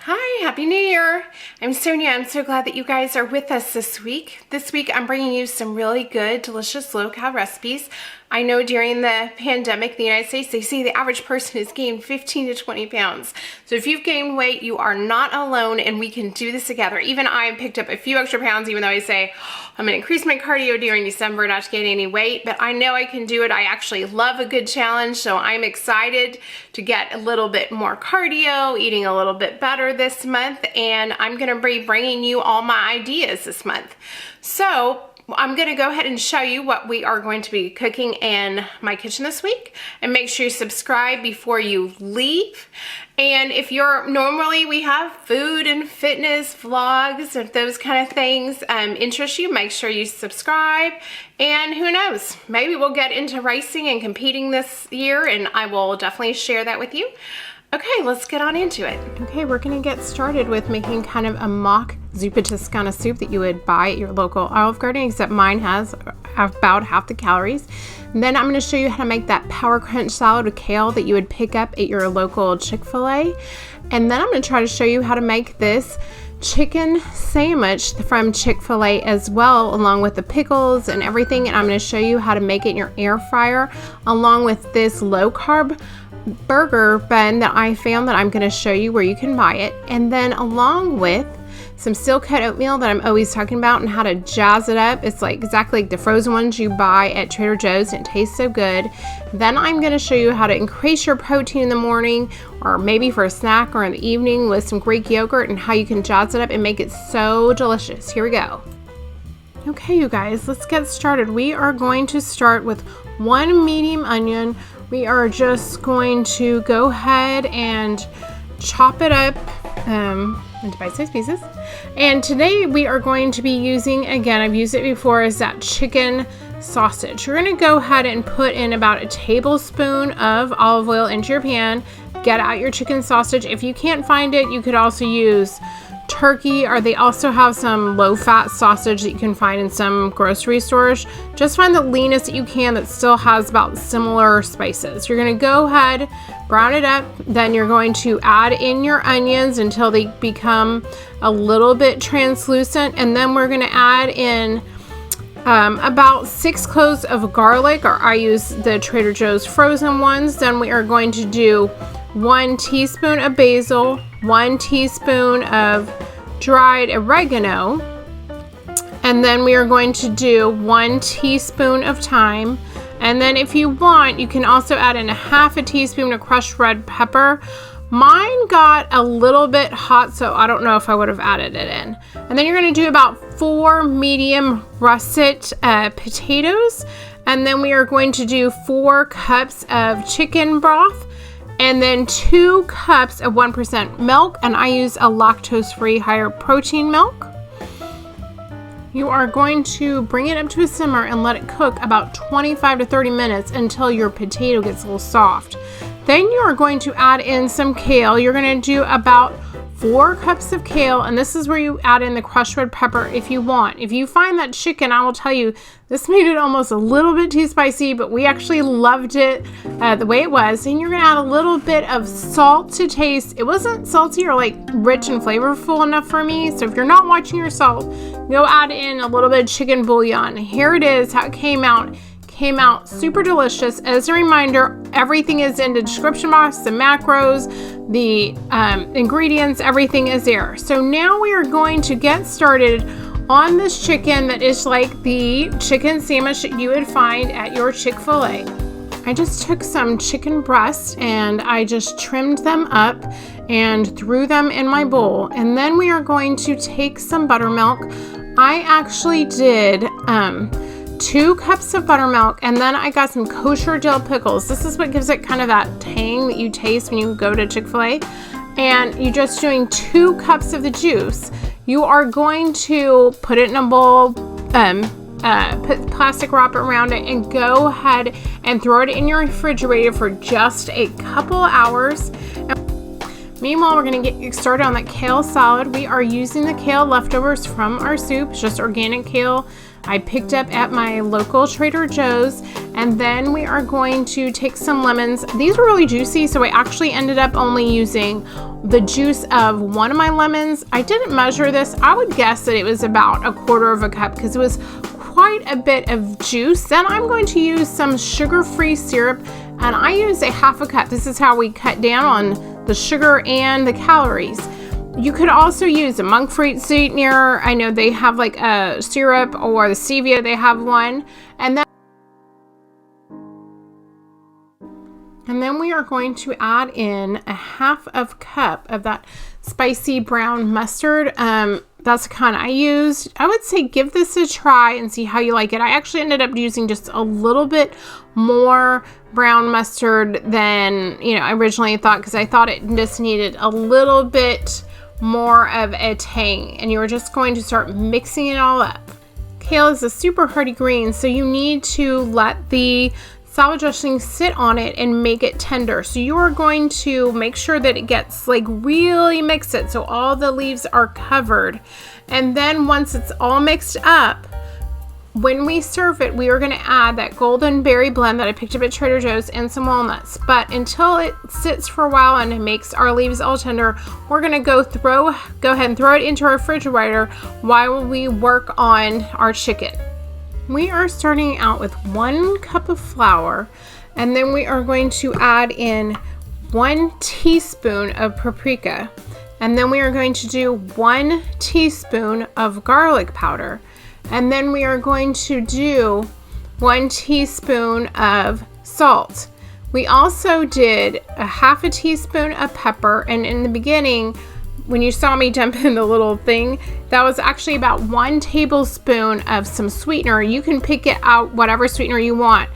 Hi, Happy New Year! I'm Sonia. I'm so glad that you guys are with us this week. This week I'm bringing you some really good, delicious low-cal recipes. I know during the pandemic in the United States, they say the average person has gained 15 to 20 pounds. So if you've gained weight, you are not alone and we can do this together. Even I picked up a few extra pounds, even though I say I'm gonna increase my cardio during December not to gain any weight, but I know I can do it. I actually love a good challenge, so I'm excited to get a little bit more cardio, eating a little bit better this month, and I'm gonna be bringing you all my ideas this month. So I'm gonna go ahead and show you what we are going to be cooking in my kitchen this week, and make sure you subscribe before you leave. And if you're normally, we have food and fitness vlogs, if those kind of things interest you, make sure you subscribe. And who knows, maybe we'll get into racing and competing this year, and I will definitely share that with you. Okay, let's get on into it. Okay, we're gonna get started with making kind of a mock Zuppa Toscana soup that you would buy at your local Olive Garden, except mine has about half the calories. And then I'm gonna show you how to make that Power Crunch salad with kale that you would pick up at your local Chick-fil-A. And then I'm gonna try to show you how to make this chicken sandwich from Chick-fil-A as well, along with the pickles and everything. And I'm gonna show you how to make it in your air fryer, along with this low-carb burger bun that I found that I'm going to show you where you can buy it, and then along with some steel cut oatmeal that I'm always talking about and how to jazz it up. It's like exactly like the frozen ones you buy at Trader Joe's, and it tastes so good. Then I'm going to show you how to increase your protein in the morning, or maybe for a snack or in the evening, with some Greek yogurt, and how you can jazz it up and make it so delicious. Here we go. Okay, you guys, let's get started. We are going to start with one medium onion. We are just going to go ahead and chop it up into bite-sized pieces. And today we are going to be using, again, I've used it before, is that chicken sausage. You're going to go ahead and put in about a tablespoon of olive oil into your pan. Get out your chicken sausage. If you can't find it, you could also use turkey, or they also have some low-fat sausage that you can find in some grocery stores. Just find the leanest that you can that still has about similar spices. You're going to go ahead, brown it up, then you're going to add in your onions until they become a little bit translucent, and then we're going to add in about 6 cloves of garlic, or I use the Trader Joe's frozen ones. Then we are going to do 1 teaspoon of basil, 1 teaspoon of dried oregano, and then we are going to do 1 teaspoon of thyme. And then if you want, you can also add in a half a teaspoon of crushed red pepper. Mine got a little bit hot, so I don't know if I would have added it in. And then you're going to do about 4 medium russet potatoes, and then we are going to do 4 cups of chicken broth, and then 2 cups of 1% milk, and I use a lactose-free higher protein milk. You are going to bring it up to a simmer and let it cook about 25 to 30 minutes until your potato gets a little soft. Then you are going to add in some kale. You're going to do about 4 cups of kale, and this is where you add in the crushed red pepper if you want. If you find that chicken, I will tell you, this made it almost a little bit too spicy, but we actually loved it the way it was. And you're going to add a little bit of salt to taste. It wasn't salty or like rich and flavorful enough for me, so if you're not watching your salt, go add in a little bit of chicken bouillon. Here it is, how it came out. Came out super delicious. As a reminder, everything is in the description box, the macros, the ingredients, everything is there. So now we are going to get started on this chicken that is like the chicken sandwich that you would find at your Chick-fil-A. I just took some chicken breasts and I just trimmed them up and threw them in my bowl. And then we are going to take some buttermilk. I actually did 2 cups of buttermilk, and then I got some kosher dill pickles. This is what gives it kind of that tang that you taste when you go to Chick-fil-A. And you're just doing 2 cups of the juice. You are going to put it in a bowl, put plastic wrap around it, and go ahead and throw it in your refrigerator for just a couple hours. Meanwhile, we're going to get started on that kale salad. We are using the kale leftovers from our soup. It's just organic kale. I picked up at my local Trader Joe's. And then we are going to take some lemons. These were really juicy, so I actually ended up only using the juice of one of my lemons. I didn't measure this. I would guess that it was about 1/4 cup because it was quite a bit of juice. Then I'm going to use some sugar-free syrup, and I use a 1/2 cup. This is how we cut down on the sugar and the calories. You could also use a monk fruit sweetener. I know they have like a syrup, or the stevia, they have one. And then we are going to add in a 1/2 cup of that spicy brown mustard. That's the kind I used. I would say give this a try and see how you like it. I actually ended up using just a little bit more brown mustard than, I originally thought, because I thought it just needed a little bit more of a tang. And you are just going to start mixing it all up. Kale is a super hearty green, so you need to let the salad dressing sit on it and make it tender. So you are going to make sure that it gets really mix it so all the leaves are covered. And then once it's all mixed up, when we serve it, we are going to add that golden berry blend that I picked up at Trader Joe's and some walnuts. But until it sits for a while and it makes our leaves all tender, we're going to go ahead and throw it into our refrigerator while we work on our chicken. We are starting out with 1 cup of flour, and then we are going to add in 1 teaspoon of paprika, and then we are going to do 1 teaspoon of garlic powder, and then we are going to do 1 teaspoon of salt. We also did a 1/2 teaspoon of pepper, and in the beginning, when you saw me dump in the little thing, that was actually about 1 tablespoon of some sweetener. You can pick it out, whatever sweetener you want.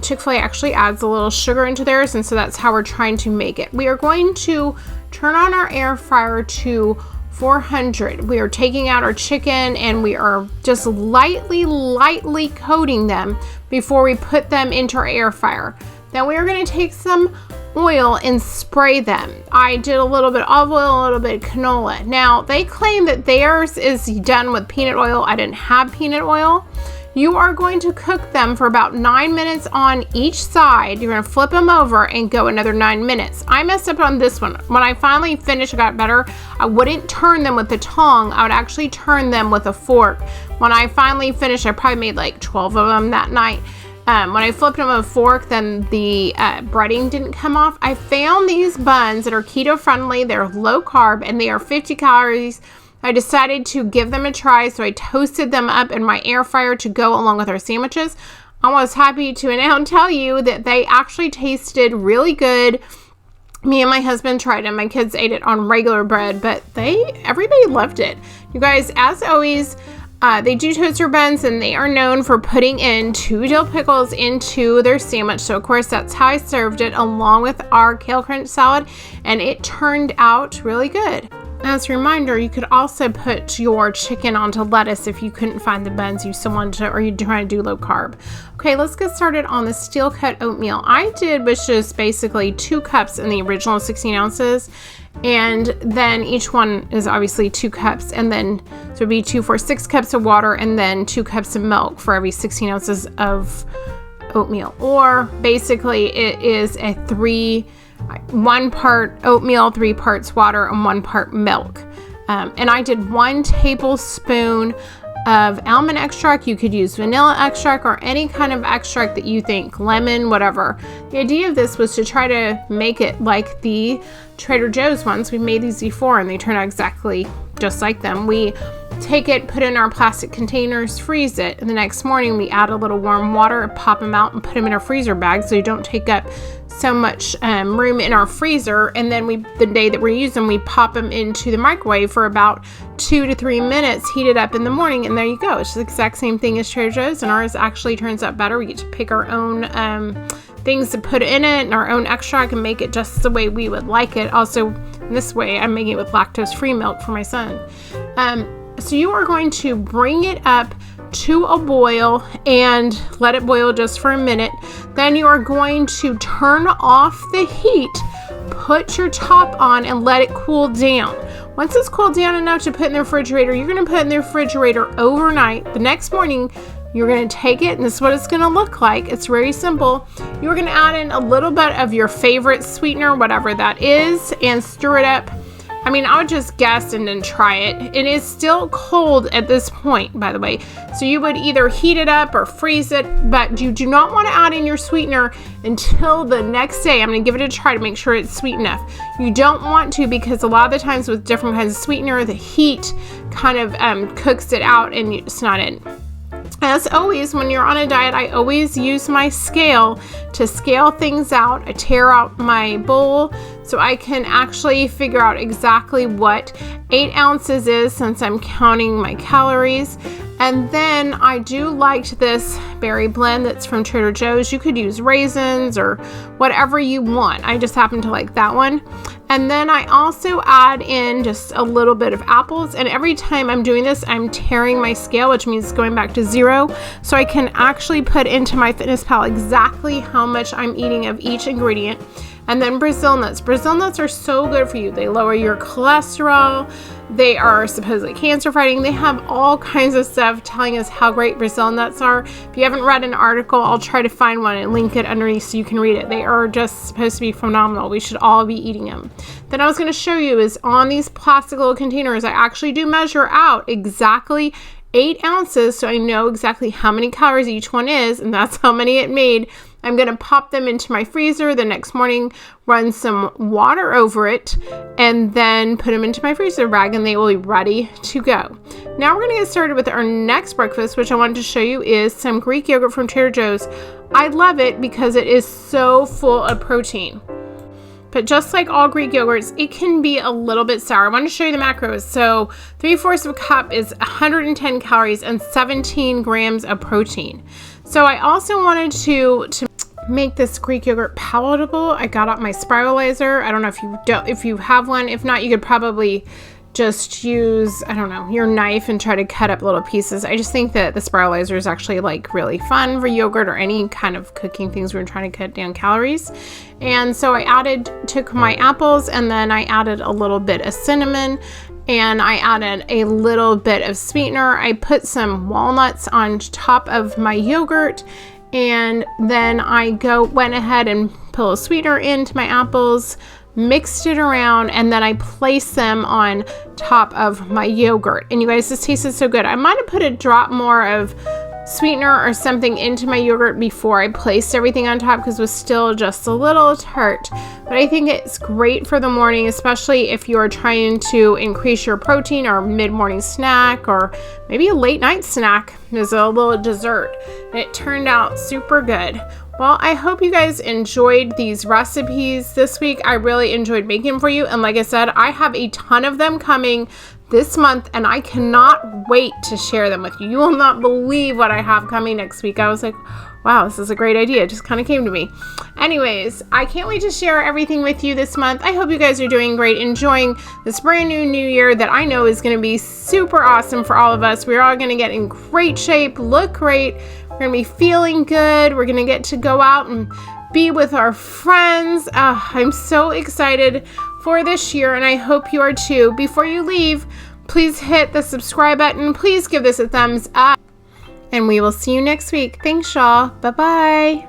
Chick-fil-A actually adds a little sugar into theirs, and so that's how we're trying to make it. We are going to turn on our air fryer to 400. We are taking out our chicken, and we are just lightly coating them before we put them into our air fryer. Then we are going to take some oil and spray them. I did a little bit of olive oil, a little bit of canola. Now, they claim that theirs is done with peanut oil. I didn't have peanut oil. You are going to cook them for about 9 minutes on each side. You're going to flip them over and go another 9 minutes. I messed up on this one. When I finally finished, I got better. I wouldn't turn them with the tongue. I would actually turn them with a fork. When I finally finished, I probably made like 12 of them that night. When I flipped them with a fork, then the breading didn't come off. I found these buns that are keto friendly. They're low carb and they are 50 calories. I decided to give them a try, so I toasted them up in my air fryer to go along with our sandwiches. I was happy to announce tell you that they actually tasted really good. Me and my husband tried it. My kids ate it on regular bread, but everybody loved it. You guys, as always, they do toaster buns, and they are known for putting in 2 dill pickles into their sandwich. So of course, that's how I served it along with our kale crunch salad, and it turned out really good. As a reminder, you could also put your chicken onto lettuce if you couldn't find the buns you still wanted to, or you're trying to do low carb. Okay, let's get started on the steel cut oatmeal. I did was just basically 2 cups in the original 16 ounces. And then each one is obviously 2 cups, and then so it'd be 2 for 6 cups of water, and then 2 cups of milk for every 16 ounces of oatmeal. Or basically it is a 1 part oatmeal, 3 parts water, and 1 part milk. And I did 1 tablespoon of almond extract. You could use vanilla extract or any kind of extract that you think, lemon, whatever. The idea of this was to try to make it like the Trader Joe's ones. We made these before and they turn out exactly just like them. We take it, put it in our plastic containers, freeze it, and the next morning we add a little warm water, pop them out, and put them in our freezer bag so you don't take up so much room in our freezer. And then the day that we use them, we pop them into the microwave for about 2 to 3 minutes, heat it up in the morning, and there you go. It's the exact same thing as Trader Joe's, and ours actually turns out better. We get to pick our own things to put in it and our own extract and make it just the way we would like it. Also, this way I'm making it with lactose-free milk for my son. So you are going to bring it up to a boil and let it boil just for a minute. Then you are going to turn off the heat, put your top on, and let it cool down. Once it's cooled down enough to put in the refrigerator, you're going to put it in the refrigerator overnight. The next morning, you're going to take it, and this is what it's going to look like. It's very simple. You're going to add in a little bit of your favorite sweetener, whatever that is, and stir it up. I mean, I would just guess and then try it. It is still cold at this point, by the way. So you would either heat it up or freeze it, but you do not want to add in your sweetener until the next day. I'm going to give it a try to make sure it's sweet enough. You don't want to, because a lot of the times with different kinds of sweetener, the heat kind of cooks it out and it's not in. As always, when you're on a diet, I always use my scale to scale things out. I tear out my bowl so I can actually figure out exactly what 8 ounces is, since I'm counting my calories. And then I do like this berry blend that's from Trader Joe's. You could use raisins or whatever you want. I just happen to like that one. And then I also add in just a little bit of apples. And every time I'm doing this, I'm tearing my scale, which means going back to 0. So I can actually put into my Fitness Pal exactly how much I'm eating of each ingredient. And then Brazil nuts. Brazil nuts are so good for you. They lower your cholesterol. They are supposedly cancer fighting. They have all kinds of stuff telling us how great Brazil nuts are. If you haven't read an article, I'll try to find one and link it underneath so you can read it. They are just supposed to be phenomenal. We should all be eating them. Then I was going to show you is on these plastic little containers, I actually do measure out exactly 8 ounces, so I know exactly how many calories each one is, and that's how many it made. I'm going to pop them into my freezer the next morning, run some water over it, and then put them into my freezer bag, and they will be ready to go. Now we're going to get started with our next breakfast, which I wanted to show you is some Greek yogurt from Trader Joe's. I love it because it is so full of protein. But just like all Greek yogurts, it can be a little bit sour. I want to show you the macros. So 3/4 of a cup is 110 calories and 17 grams of protein. So I also wanted to make this Greek yogurt palatable. I got out my spiralizer. I don't know if you have one. If not, you could probably just use, I don't know, your knife and try to cut up little pieces. I just think that the spiralizer is actually like really fun for yogurt or any kind of cooking things where we're trying to cut down calories. And so I took my apples, and then I added a little bit of cinnamon, and I added a little bit of sweetener. I put some walnuts on top of my yogurt, and then I went ahead and put a little sweetener into my apples, mixed it around, and then I placed them on top of my yogurt. And you guys, this tasted so good. I might have put a drop more of sweetener or something into my yogurt before I placed everything on top, because it was still just a little tart. But I think it's great for the morning, especially if you're trying to increase your protein, or mid-morning snack, or maybe a late night snack as a little dessert. And it turned out super good. Well, I hope you guys enjoyed these recipes this week. I really enjoyed making them for you. And like I said, I have a ton of them coming this month, and I cannot wait to share them with you. You will not believe what I have coming next week. I was like, wow, this is a great idea. It just kind of came to me. Anyways, I can't wait to share everything with you this month. I hope you guys are doing great, enjoying this brand new year that I know is going to be super awesome for all of us. We're all going to get in great shape, look great. We're going to be feeling good. We're going to get to go out and be with our friends. I'm so excited for this year, and I hope you are too. Before you leave, please hit the subscribe button. Please give this a thumbs up, and we will see you next week. Thanks, y'all. Bye-bye.